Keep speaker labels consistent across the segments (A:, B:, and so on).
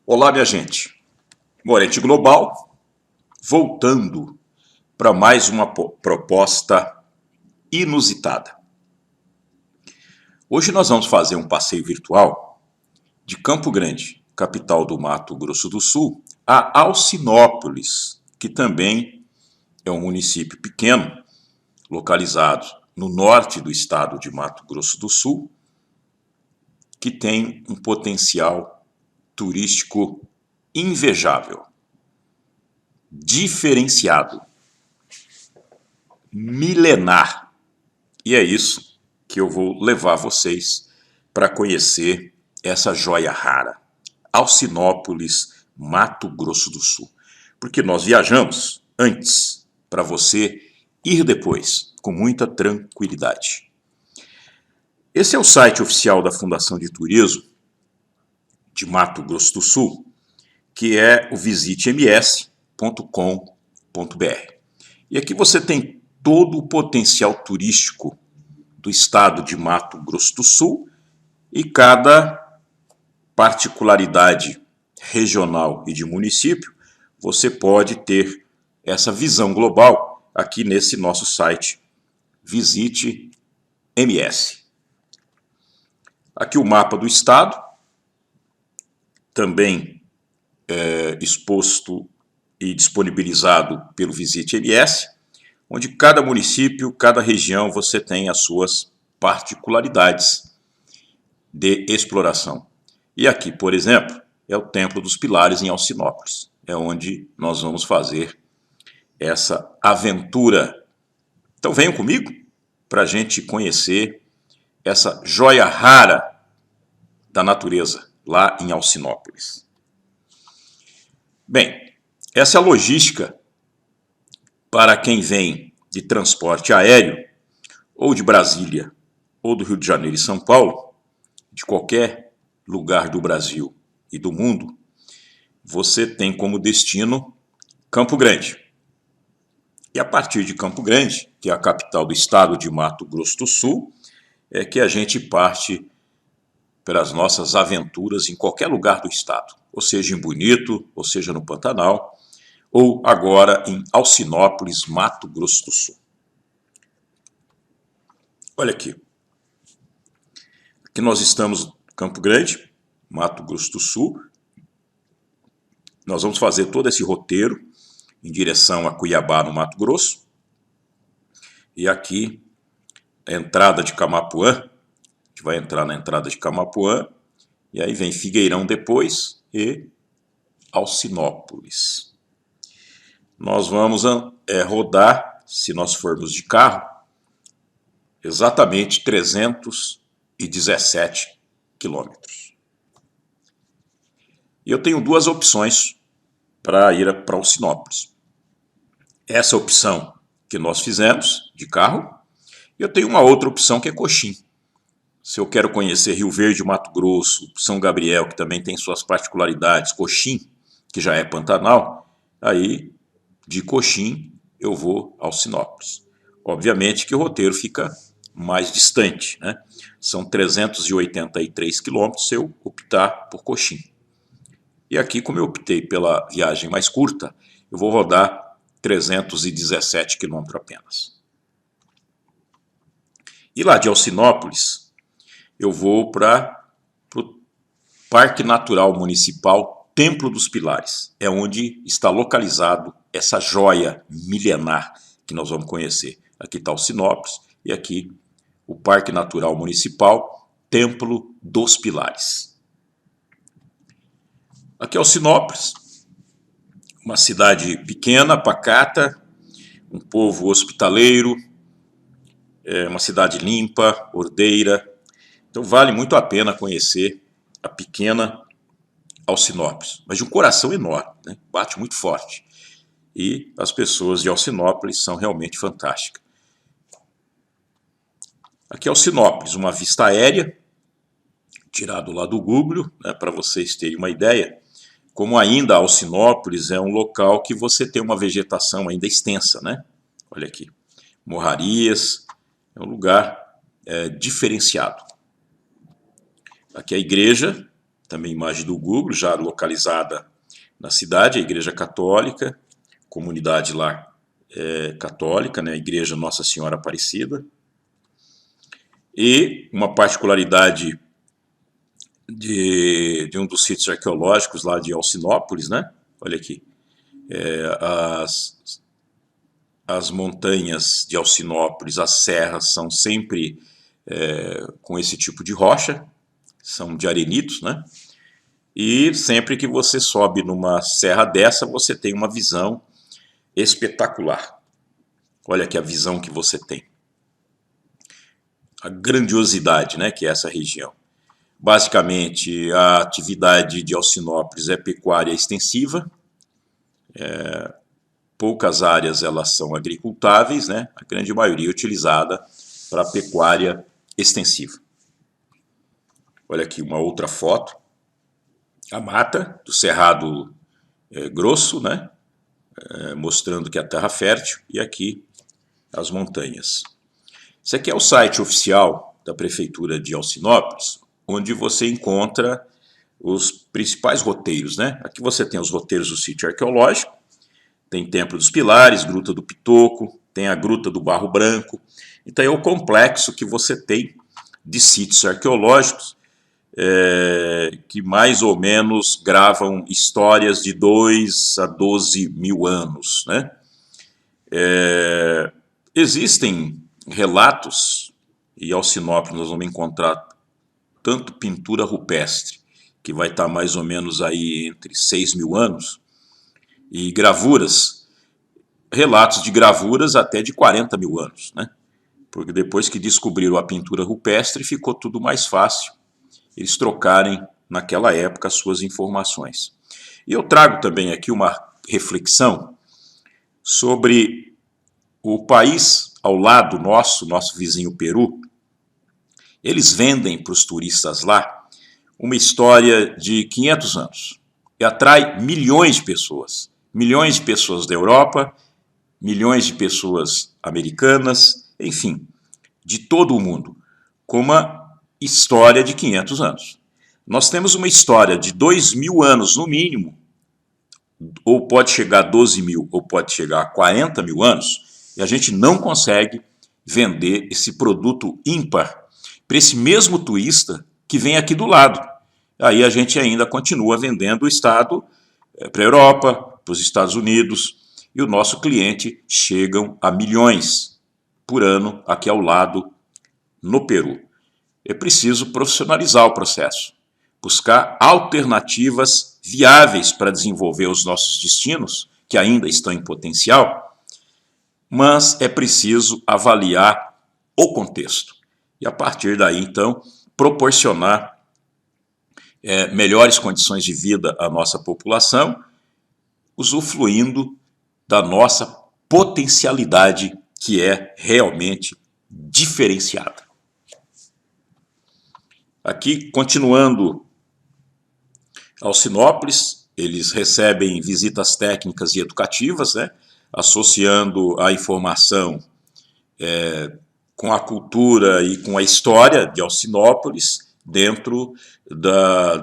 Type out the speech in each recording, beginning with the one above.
A: Olá, minha gente. Morente Global, voltando para mais uma proposta inusitada. Hoje nós vamos fazer um passeio virtual de Campo Grande, capital do Mato Grosso do Sul, a Alcinópolis, que também é um município pequeno, localizado no norte do estado de Mato Grosso do Sul, que tem um potencial turístico invejável, diferenciado, milenar. E é isso que eu vou levar vocês para conhecer essa joia rara, Alcinópolis, Mato Grosso do Sul. Porque nós viajamos antes, para você ir depois, com muita tranquilidade. Esse é o site oficial da Fundação de Turismo de Mato Grosso do Sul, que é o visitems.com.br. E aqui você tem todo o potencial turístico do estado de Mato Grosso do Sul e cada particularidade regional e de município, você pode ter essa visão global aqui nesse nosso site Visite MS. Aqui o mapa do estado, também exposto e disponibilizado pelo Visite MS, onde cada município, cada região, você tem as suas particularidades de exploração. E aqui, por exemplo, é o Templo dos Pilares em Alcinópolis. É onde nós vamos fazer essa aventura. Então venham comigo para a gente conhecer essa joia rara da natureza lá em Alcinópolis. Bem, essa é a logística para quem vem de transporte aéreo, ou de Brasília, ou do Rio de Janeiro e São Paulo, de qualquer lugar do Brasil e do mundo, você tem como destino Campo Grande. E a partir de Campo Grande, que é a capital do estado de Mato Grosso do Sul, é que a gente parte pelas nossas aventuras em qualquer lugar do estado, ou seja em Bonito, ou seja no Pantanal, ou agora em Alcinópolis, Mato Grosso do Sul. Olha aqui. Aqui nós estamos em Campo Grande, Mato Grosso do Sul. Nós vamos fazer todo esse roteiro em direção a Cuiabá, no Mato Grosso. E aqui, a entrada de Camapuã. A gente vai entrar na entrada de Camapuã. E aí vem Figueirão depois e Alcinópolis. Nós vamos rodar, se nós formos de carro, exatamente 317 quilômetros. E eu tenho duas opções para ir para Alcinópolis. Essa opção que nós fizemos, de carro, e eu tenho uma outra opção que é Coxim. Se eu quero conhecer Rio Verde, Mato Grosso, São Gabriel, que também tem suas particularidades, Coxim, que já é Pantanal, aí de Coxim eu vou a Alcinópolis. Obviamente que o roteiro fica mais distante, né? São 383 quilômetros se eu optar por Coxim. E aqui, como eu optei pela viagem mais curta, eu vou rodar 317 quilômetros apenas. E lá de Alcinópolis, eu vou para o Parque Natural Municipal Templo dos Pilares. É onde está localizado essa joia milenar que nós vamos conhecer. Aqui está Alcinópolis e aqui o Parque Natural Municipal Templo dos Pilares. Aqui é Alcinópolis, uma cidade pequena, pacata, um povo hospitaleiro, uma cidade limpa, ordeira. Então vale muito a pena conhecer a pequena Alcinópolis, mas de um coração enorme, né? Bate muito forte. E as pessoas de Alcinópolis são realmente fantásticas. Aqui é Alcinópolis, uma vista aérea, tirado lá do Google, né, para vocês terem uma ideia. Como ainda Alcinópolis é um local que você tem uma vegetação ainda extensa, né? Olha aqui, morrarias, é um lugar diferenciado. Aqui é a igreja, também imagem do Google, já localizada na cidade, a Igreja Católica, comunidade lá católica, né, a Igreja Nossa Senhora Aparecida. E uma particularidade de um dos sítios arqueológicos lá de Alcinópolis, né? Olha aqui, as montanhas de Alcinópolis, as serras são sempre com esse tipo de rocha, são de arenitos, né? E sempre que você sobe numa serra dessa, você tem uma visão espetacular. Olha aqui a visão que você tem. A grandiosidade, né, que é essa região. Basicamente, a atividade de Alcinópolis é pecuária extensiva. Poucas áreas elas são agricultáveis, né? A grande maioria é utilizada para pecuária extensiva. Olha aqui uma outra foto. A mata do Cerrado Grosso, né? Mostrando que é a terra fértil, e aqui as montanhas. Esse aqui é o site oficial da Prefeitura de Alcinópolis, onde você encontra os principais roteiros, né? Aqui você tem os roteiros do sítio arqueológico, tem Templo dos Pilares, Gruta do Pitoco, tem a Gruta do Barro Branco. Então é o complexo que você tem de sítios arqueológicos que mais ou menos gravam histórias de 2 a 12 mil anos, né? Existem relatos, e Alcinópolis nós vamos encontrar tanto pintura rupestre, que vai estar mais ou menos aí entre 6 mil anos, e gravuras, relatos de gravuras até de 40 mil anos, né? Porque depois que descobriram a pintura rupestre, ficou tudo mais fácil eles trocarem naquela época as suas informações. E eu trago também aqui uma reflexão sobre o país ao lado nosso vizinho Peru. Eles vendem para os turistas lá uma história de 500 anos e atrai milhões de pessoas da Europa, milhões de pessoas americanas, enfim, de todo o mundo, com uma história de 500 anos. Nós temos uma história de 2 mil anos no mínimo, ou pode chegar a 12 mil, ou pode chegar a 40 mil anos, e a gente não consegue vender esse produto ímpar para esse mesmo turista que vem aqui do lado. Aí a gente ainda continua vendendo o Estado para a Europa, para os Estados Unidos, e o nosso cliente chegam a milhões por ano aqui ao lado no Peru. É preciso profissionalizar o processo, buscar alternativas viáveis para desenvolver os nossos destinos, que ainda estão em potencial, mas é preciso avaliar o contexto. E a partir daí, então, proporcionar melhores condições de vida à nossa população, usufruindo da nossa potencialidade, que é realmente diferenciada. Aqui, continuando Alcinópolis, eles recebem visitas técnicas e educativas, né, associando a informação com a cultura e com a história de Alcinópolis dentro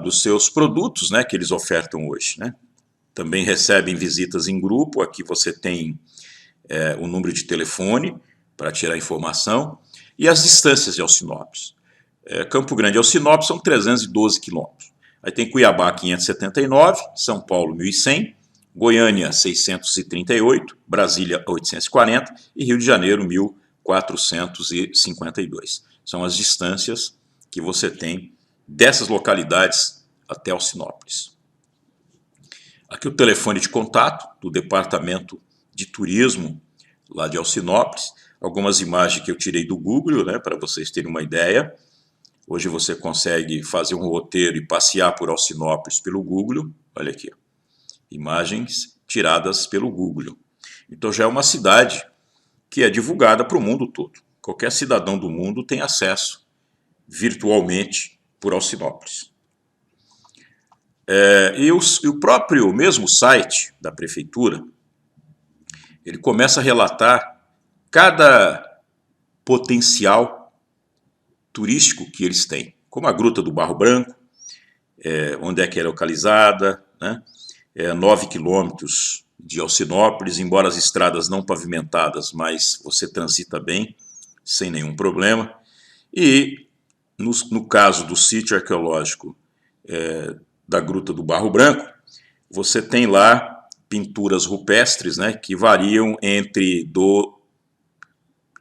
A: dos seus produtos, né, que eles ofertam hoje, né. Também recebem visitas em grupo. Aqui você tem o número de telefone para tirar informação e as distâncias de Alcinópolis. Campo Grande e Alcinópolis são 312 quilômetros. Aí tem Cuiabá 579, São Paulo 1.100, Goiânia 638, Brasília 840 e Rio de Janeiro 1.452. São as distâncias que você tem dessas localidades até Alcinópolis. Aqui o telefone de contato do Departamento de Turismo lá de Alcinópolis. Algumas imagens que eu tirei do Google, né, para vocês terem uma ideia. Hoje você consegue fazer um roteiro e passear por Alcinópolis pelo Google. Olha aqui, imagens tiradas pelo Google. Então já é uma cidade que é divulgada para o mundo todo. Qualquer cidadão do mundo tem acesso virtualmente por Alcinópolis. E o próprio mesmo site da prefeitura, ele começa a relatar cada potencial turístico que eles têm, como a Gruta do Barro Branco, onde é que é localizada, né? 9 quilômetros de Alcinópolis, embora as estradas não pavimentadas, mas você transita bem, sem nenhum problema. E no caso do sítio arqueológico da Gruta do Barro Branco, você tem lá pinturas rupestres, né, que variam entre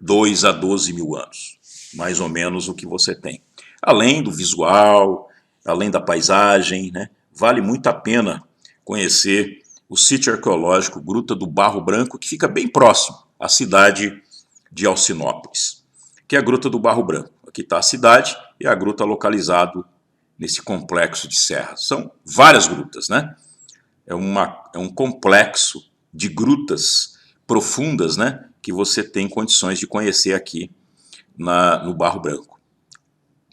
A: 2 a 12 mil anos, mais ou menos o que você tem. Além do visual, além da paisagem, né, vale muito a pena conhecer o sítio arqueológico Gruta do Barro Branco, que fica bem próximo à cidade de Alcinópolis, que é a Gruta do Barro Branco. Aqui está a cidade e a gruta localizado nesse complexo de serras. São várias grutas, né? É um complexo de grutas profundas, né, que você tem condições de conhecer aqui no Barro Branco,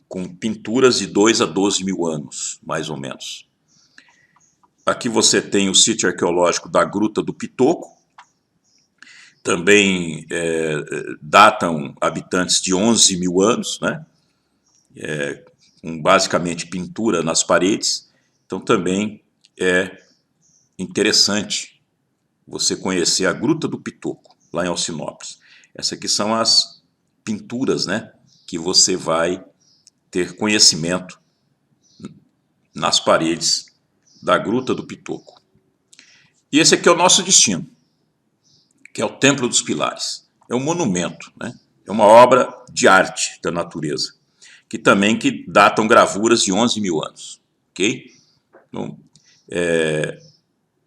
A: com pinturas de 2 a 12 mil anos, mais ou menos. Aqui você tem o sítio arqueológico da Gruta do Pitoco, também datam habitantes de 11 mil anos, né, com basicamente pintura nas paredes, então também é interessante você conhecer a Gruta do Pitoco, lá em Alcinópolis. Essas aqui são as pinturas, né, que você vai ter conhecimento nas paredes da Gruta do Pitoco. E esse aqui é o nosso destino, que é o Templo dos Pilares. É um monumento, né? É uma obra de arte da natureza, que também datam gravuras de 11 mil anos. Ok? Então,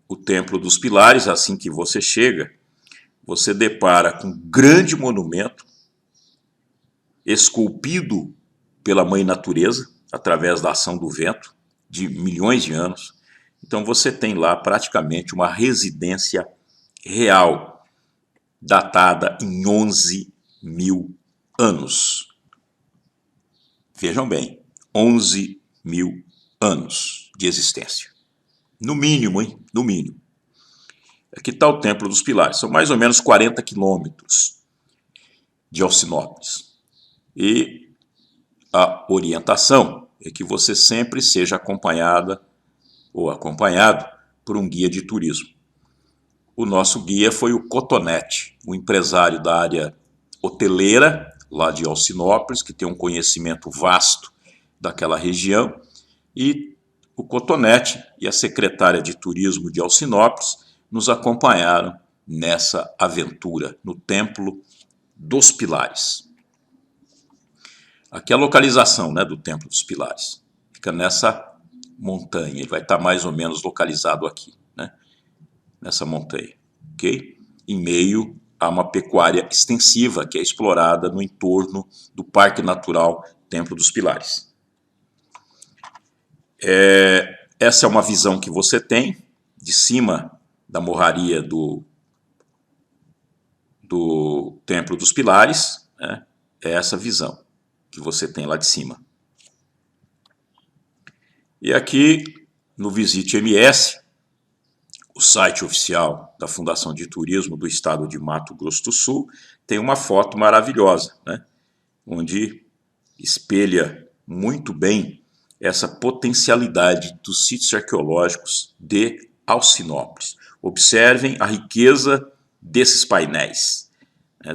A: o Templo dos Pilares, assim que você chega, você depara com um grande monumento esculpido pela Mãe Natureza, através da ação do vento, de milhões de anos. Então você tem lá praticamente uma residência real, datada em 11 mil anos. Vejam bem, 11 mil anos de existência. No mínimo, hein? No mínimo. Aqui está o Templo dos Pilares. São mais ou menos 40 quilômetros de Alcinópolis. E a orientação é que você sempre seja acompanhada ou acompanhado por um guia de turismo. O nosso guia foi o Cotonete, um empresário da área hoteleira, lá de Alcinópolis, que tem um conhecimento vasto daquela região, e o Cotonete e a secretária de turismo de Alcinópolis nos acompanharam nessa aventura no Templo dos Pilares. Aqui é a localização, né, do Templo dos Pilares. Fica nessa montanha, ele vai estar mais ou menos localizado aqui, né, nessa montanha, ok? Em meio a uma pecuária extensiva que é explorada no entorno do Parque Natural Templo dos Pilares. Essa é uma visão que você tem de cima da morraria do Templo dos Pilares, né? É essa visão que você tem lá de cima. E aqui no Visite MS, o site oficial da Fundação de Turismo do Estado de Mato Grosso do Sul, tem uma foto maravilhosa, né? Onde espelha muito bem essa potencialidade dos sítios arqueológicos de Alcinópolis. Observem a riqueza desses painéis, né,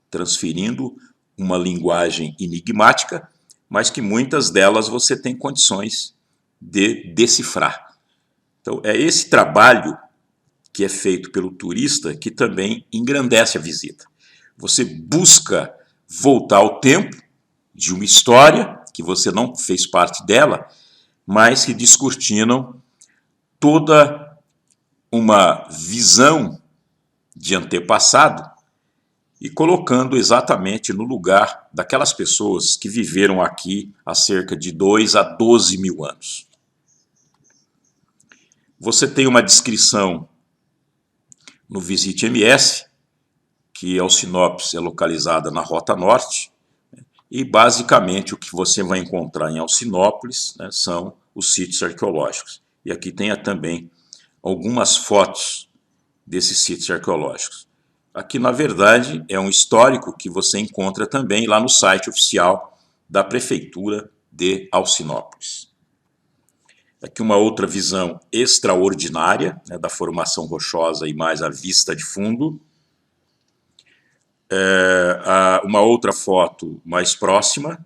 A: transferindo uma linguagem enigmática, mas que muitas delas você tem condições de decifrar. Então, é esse trabalho que é feito pelo turista que também engrandece a visita. Você busca voltar ao tempo de uma história que você não fez parte dela, mas que descortinam toda uma visão de antepassado e colocando exatamente no lugar daquelas pessoas que viveram aqui há cerca de 2 a 12 mil anos. Você tem uma descrição no Visite MS, que Alcinópolis é localizada na Rota Norte, e basicamente o que você vai encontrar em Alcinópolis, né, são os sítios arqueológicos. E aqui tem também algumas fotos desses sítios arqueológicos. Aqui, na verdade, é um histórico que você encontra também lá no site oficial da Prefeitura de Alcinópolis. Aqui uma outra visão extraordinária, né, da formação rochosa e mais a vista de fundo. Uma outra foto mais próxima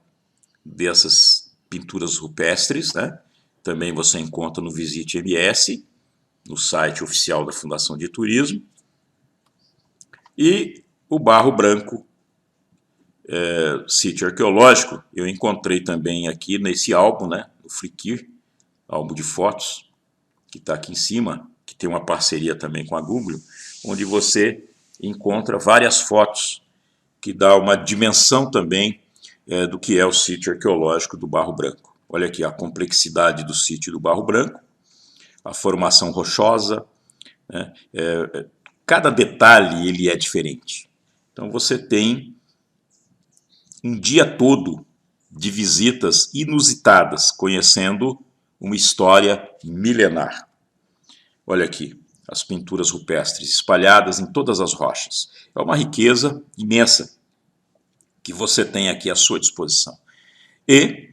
A: dessas pinturas rupestres, né? Também você encontra no Visite MS, no site oficial da Fundação de Turismo. E o barro branco, sítio arqueológico, eu encontrei também aqui nesse álbum, né, no Flickr, álbum de fotos, que está aqui em cima, que tem uma parceria também com a Google, onde você encontra várias fotos que dá uma dimensão também do que é o sítio arqueológico do Barro Branco. Olha aqui a complexidade do sítio do Barro Branco, a formação rochosa, né? Cada detalhe ele é diferente. Então você tem um dia todo de visitas inusitadas, conhecendo uma história milenar. Olha aqui, as pinturas rupestres espalhadas em todas as rochas. É uma riqueza imensa que você tem aqui à sua disposição. E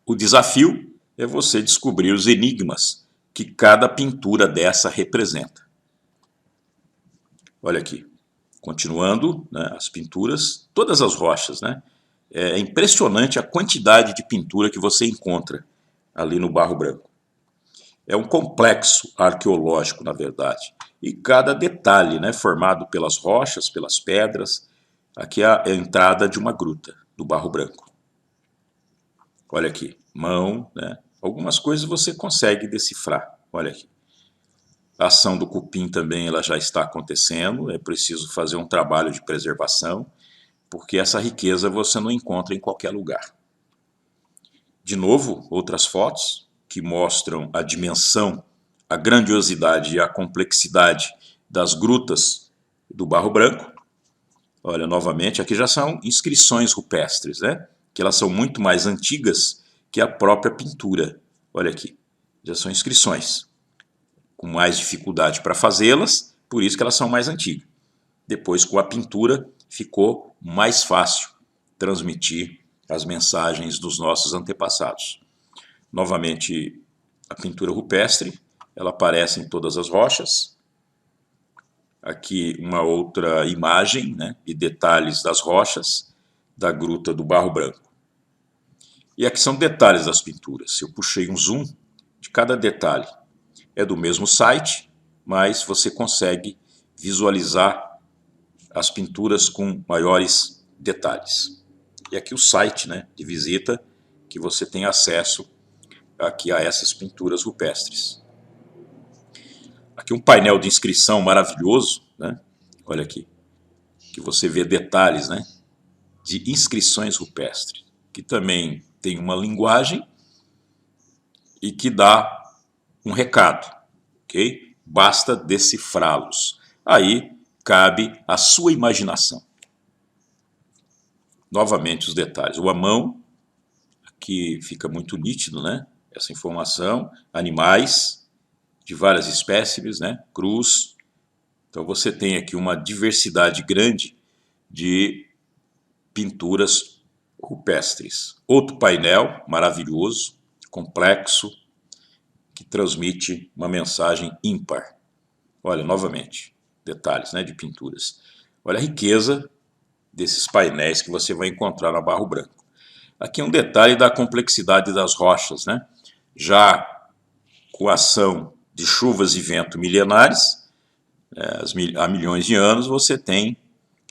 A: o desafio é você descobrir os enigmas que cada pintura dessa representa. Olha aqui, continuando, né, as pinturas, todas as rochas, né? É impressionante a quantidade de pintura que você encontra ali no Barro Branco. É um complexo arqueológico, na verdade. E cada detalhe, né, formado pelas rochas, pelas pedras. Aqui é a entrada de uma gruta do Barro Branco. Olha aqui, mão, né? Algumas coisas você consegue decifrar. Olha aqui. A ação do cupim também ela já está acontecendo. É preciso fazer um trabalho de preservação, porque essa riqueza você não encontra em qualquer lugar. De novo, outras fotos que mostram a dimensão, a grandiosidade e a complexidade das grutas do Barro Branco. Olha, novamente, aqui já são inscrições rupestres, né? Que elas são muito mais antigas que a própria pintura. Olha aqui, já são inscrições, com mais dificuldade para fazê-las, por isso que elas são mais antigas. Depois, com a pintura, ficou mais fácil transmitir as mensagens dos nossos antepassados. Novamente, a pintura rupestre, ela aparece em todas as rochas. Aqui uma outra imagem, né, e detalhes das rochas da gruta do Barro Branco. E aqui são detalhes das pinturas. Eu puxei um zoom de cada detalhe. É do mesmo site, mas você consegue visualizar as pinturas com maiores detalhes. E aqui o site, né, de visita, que você tem acesso aqui a essas pinturas rupestres. Aqui um painel de inscrição maravilhoso, né? Olha aqui, que você vê detalhes, né, de inscrições rupestres, que também tem uma linguagem e que dá um recado, ok? Basta decifrá-los. Aí cabe à sua imaginação. Novamente os detalhes. O amão, aqui fica muito nítido, né? Essa informação. Animais de várias espécies, né? Cruz. Então você tem aqui uma diversidade grande de pinturas rupestres. Outro painel maravilhoso, complexo, que transmite uma mensagem ímpar. Olha, novamente, detalhes, né, de pinturas. Olha a riqueza desses painéis que você vai encontrar na Barro Branco. Aqui um detalhe da complexidade das rochas, né? Já com a ação de chuvas e vento milenares, há milhões de anos, você tem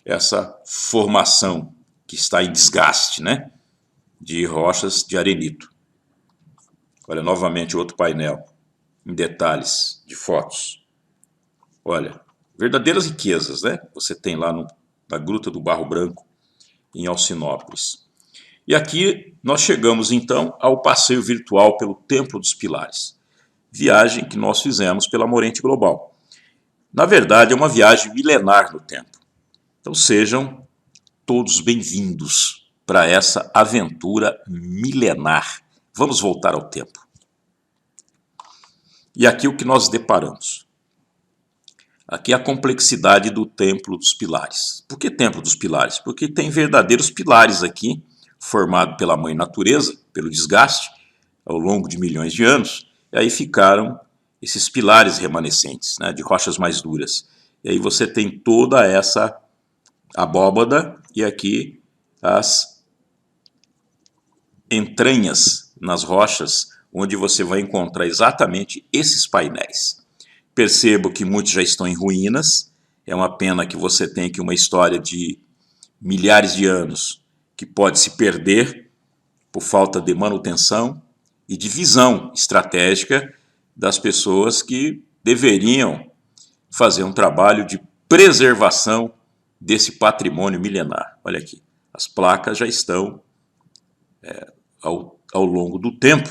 A: essa formação que está em desgaste, né, de rochas de arenito. Olha, novamente outro painel em detalhes de fotos. Olha, verdadeiras riquezas, né? Você tem lá na Gruta do Barro Branco, em Alcinópolis. E aqui nós chegamos então ao passeio virtual pelo Templo dos Pilares. Viagem que nós fizemos pela Morente Global. Na verdade, é uma viagem milenar no tempo. Então sejam todos bem-vindos para essa aventura milenar. Vamos voltar ao tempo. E aqui o que nós deparamos. Aqui a complexidade do Templo dos Pilares. Por que Templo dos Pilares? Porque tem verdadeiros pilares aqui, formado pela Mãe Natureza, pelo desgaste, ao longo de milhões de anos, e aí ficaram esses pilares remanescentes, né, de rochas mais duras. E aí você tem toda essa abóbada e aqui as entranhas nas rochas, onde você vai encontrar exatamente esses painéis. Percebo que muitos já estão em ruínas, é uma pena que você tenha aqui uma história de milhares de anos que pode se perder por falta de manutenção e de visão estratégica das pessoas que deveriam fazer um trabalho de preservação desse patrimônio milenar. Olha aqui, as placas já estão, ao longo do tempo,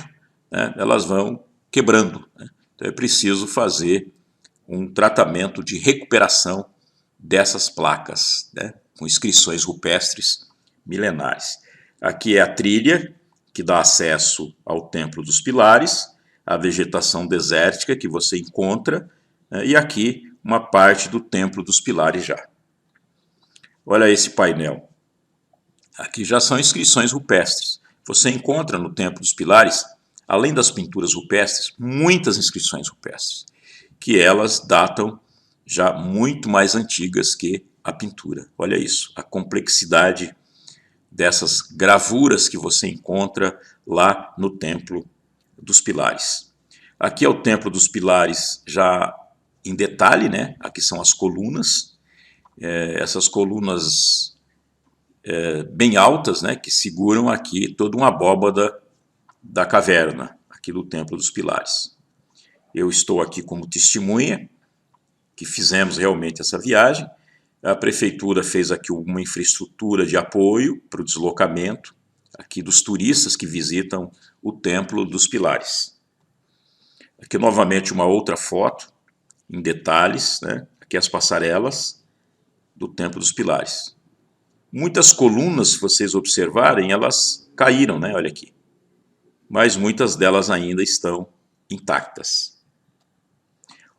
A: né, elas vão quebrando, né? Então é preciso fazer um tratamento de recuperação dessas placas, né, com inscrições rupestres milenares. Aqui é a trilha que dá acesso ao Templo dos Pilares, a vegetação desértica que você encontra, né, e aqui uma parte do Templo dos Pilares já. Olha esse painel. Aqui já são inscrições rupestres. Você encontra no Templo dos Pilares, além das pinturas rupestres, muitas inscrições rupestres, que elas datam já muito mais antigas que a pintura. Olha isso, a complexidade dessas gravuras que você encontra lá no Templo dos Pilares. Aqui é o Templo dos Pilares já em detalhe, né? Aqui são as colunas, essas colunas bem altas, né? Que seguram aqui toda uma abóbada da caverna, aqui do Templo dos Pilares. Eu estou aqui como testemunha, que fizemos realmente essa viagem. A prefeitura fez aqui uma infraestrutura de apoio para o deslocamento aqui dos turistas que visitam o Templo dos Pilares. Aqui novamente uma outra foto em detalhes, né? Aqui as passarelas do Templo dos Pilares. Muitas colunas, se vocês observarem, elas caíram, né? Olha aqui. Mas muitas delas ainda estão intactas.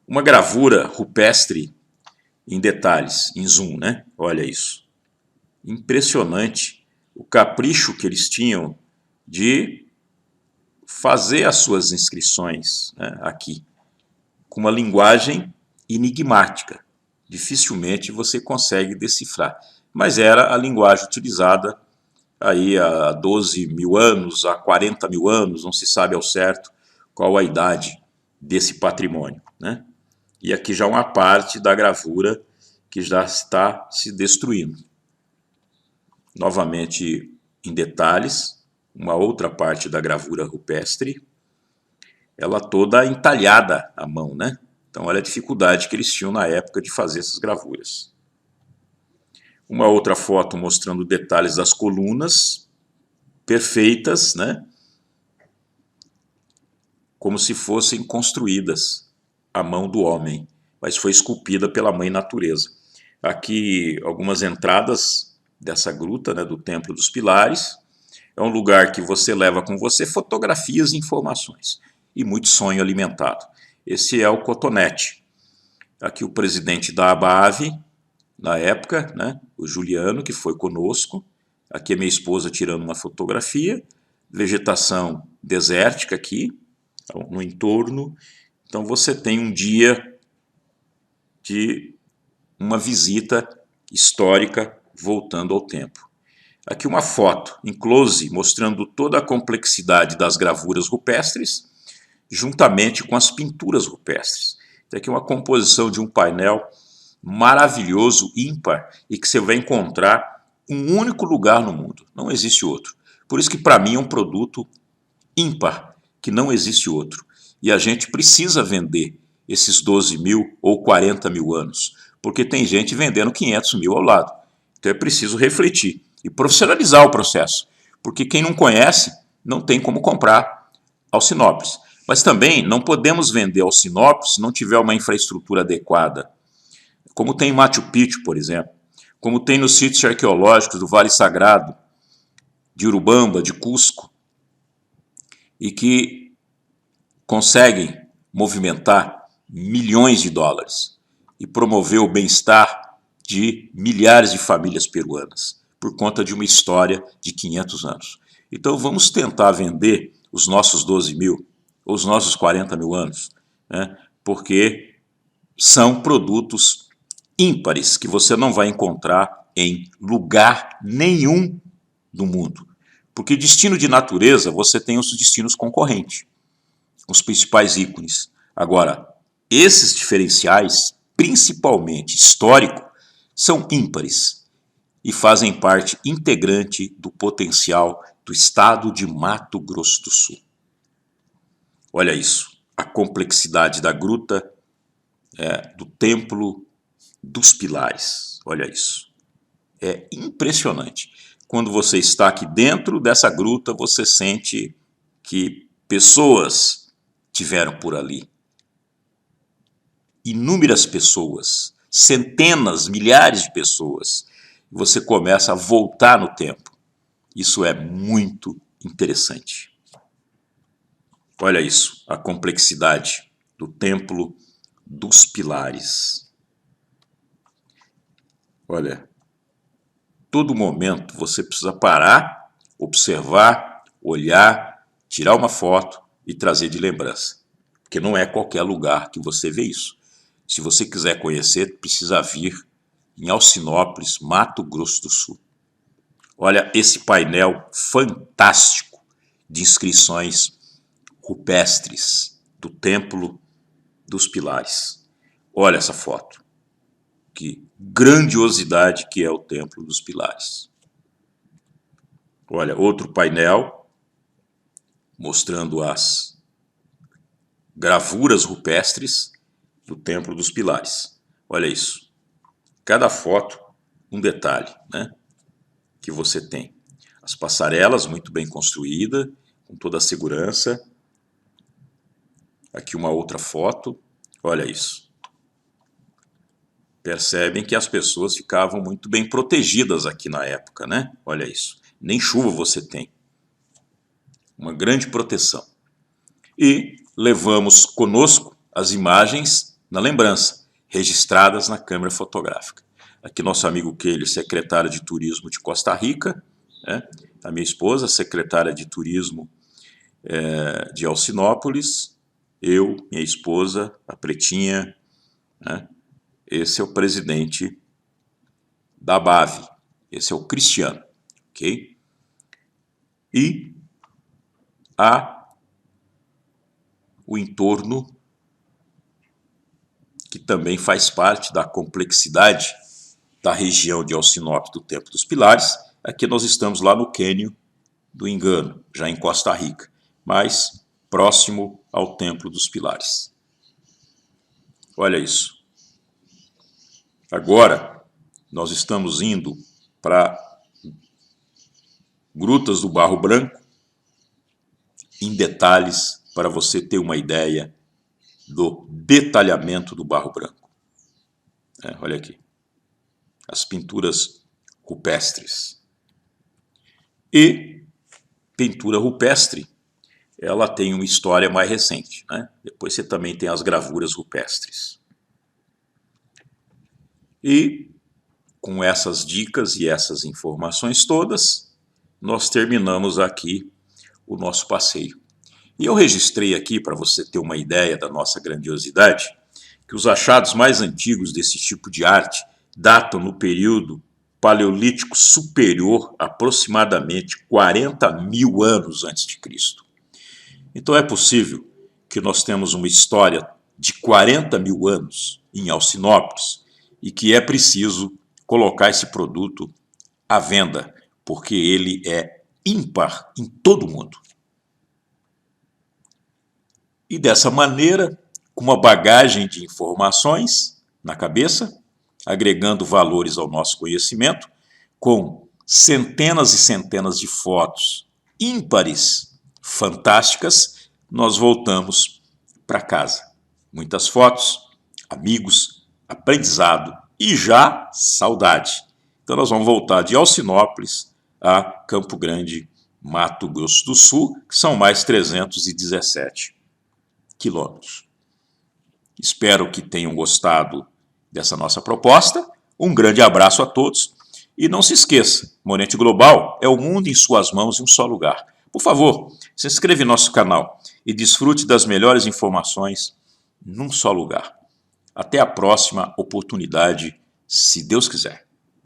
A: Uma gravura rupestre em detalhes, em zoom, né? Olha isso. Impressionante o capricho que eles tinham de fazer as suas inscrições, né, aqui, com uma linguagem enigmática. Dificilmente você consegue decifrar. Mas era a linguagem utilizada aí há 12 mil anos, há 40 mil anos, não se sabe ao certo qual a idade desse patrimônio, né? E aqui já uma parte da gravura que já está se destruindo. Novamente em detalhes, uma outra parte da gravura rupestre, ela toda entalhada à mão, né? Então olha a dificuldade que eles tinham na época de fazer essas gravuras. Uma outra foto mostrando detalhes das colunas, perfeitas, né? Como se fossem construídas à mão do homem, mas foi esculpida pela mãe natureza. Aqui algumas entradas dessa gruta, né, do Templo dos Pilares. É um lugar que você leva com você fotografias e informações, e muito sonho alimentado. Esse é o Cotonete. Aqui o presidente da ABAV, na época, né, o Juliano, que foi conosco. Aqui a minha esposa tirando uma fotografia. Vegetação desértica aqui, no entorno. Então você tem um dia de uma visita histórica voltando ao tempo. Aqui uma foto em close mostrando toda a complexidade das gravuras rupestres, juntamente com as pinturas rupestres. Então aqui uma composição de um painel maravilhoso, ímpar, e que você vai encontrar um único lugar no mundo, não existe outro. Por isso que para mim é um produto ímpar, que não existe outro. E a gente precisa vender esses 12 mil ou 40 mil anos, porque tem gente vendendo 500 mil ao lado. Então é preciso refletir e profissionalizar o processo, porque quem não conhece não tem como comprar Alcinópolis. Mas também não podemos vender Alcinópolis se não tiver uma infraestrutura adequada, como tem em Machu Picchu, por exemplo, como tem nos sítios arqueológicos do Vale Sagrado, de Urubamba, de Cusco, e que conseguem movimentar milhões de dólares e promover o bem-estar de milhares de famílias peruanas, por conta de uma história de 500 anos. Então vamos tentar vender os nossos 12 mil, ou os nossos 40 mil anos, né? Porque são produtos ímpares que você não vai encontrar em lugar nenhum do mundo. Porque destino de natureza, você tem os destinos concorrentes, os principais ícones. Agora, esses diferenciais, principalmente histórico, são ímpares e fazem parte integrante do potencial do estado de Mato Grosso do Sul. Olha isso, a complexidade da gruta, do Templo dos Pilares. Olha isso, é impressionante. Quando você está aqui dentro dessa gruta, você sente que pessoas tiveram por ali. Inúmeras pessoas, centenas, milhares de pessoas. Você começa a voltar no tempo. Isso é muito interessante. Olha isso, a complexidade do Templo dos Pilares. Olha, todo momento você precisa parar, observar, olhar, tirar uma foto e trazer de lembrança. Porque não é qualquer lugar que você vê isso. Se você quiser conhecer, precisa vir em Alcinópolis, Mato Grosso do Sul. Olha esse painel fantástico de inscrições rupestres do Templo dos Pilares. Olha essa foto. Que grandiosidade que é o Templo dos Pilares. Olha, outro painel mostrando as gravuras rupestres do Templo dos Pilares. Olha isso. Cada foto, um detalhe, né, que você tem. As passarelas muito bem construídas, com toda a segurança. Aqui uma outra foto. Olha isso. Percebem que as pessoas ficavam muito bem protegidas aqui na época, né? Olha isso. Nem chuva você tem. Uma grande proteção. E levamos conosco as imagens na lembrança, registradas na câmera fotográfica. Aqui nosso amigo Keylor, secretário de Turismo de Costa Rica, né? A minha esposa, secretária de Turismo de Alcinópolis, eu, minha esposa, a Pretinha, né? Esse é o presidente da BAV, esse é o Cristiano, ok? E o entorno, que também faz parte da complexidade da região de Alcinópolis do Templo dos Pilares. Aqui nós estamos lá no Cânion do Engano, já em Costa Rica, mas próximo ao Templo dos Pilares. Olha isso. Agora nós estamos indo para Grutas do Barro Branco, em detalhes, para você ter uma ideia do detalhamento do Barro Branco. Olha aqui, as pinturas rupestres. E pintura rupestre, ela tem uma história mais recente, né? Depois você também tem as gravuras rupestres. E com essas dicas e essas informações todas, nós terminamos aqui o nosso passeio. E eu registrei aqui, para você ter uma ideia da nossa grandiosidade, que os achados mais antigos desse tipo de arte datam no período Paleolítico Superior, aproximadamente 40 mil anos antes de Cristo. Então é possível que nós temos uma história de 40 mil anos em Alcinópolis e que é preciso colocar esse produto à venda, porque ele é ímpar em todo o mundo. E dessa maneira, com uma bagagem de informações na cabeça, agregando valores ao nosso conhecimento, com centenas e centenas de fotos ímpares, fantásticas, nós voltamos para casa. Muitas fotos, amigos, aprendizado e já saudade. Então nós vamos voltar de Alcinópolis a Campo Grande, Mato Grosso do Sul, que são mais 317 quilômetros. Espero que tenham gostado dessa nossa proposta. Um grande abraço a todos e não se esqueça, Monet Global é o mundo em suas mãos em um só lugar. Por favor, se inscreva em nosso canal e desfrute das melhores informações num só lugar. Até a próxima oportunidade, se Deus quiser.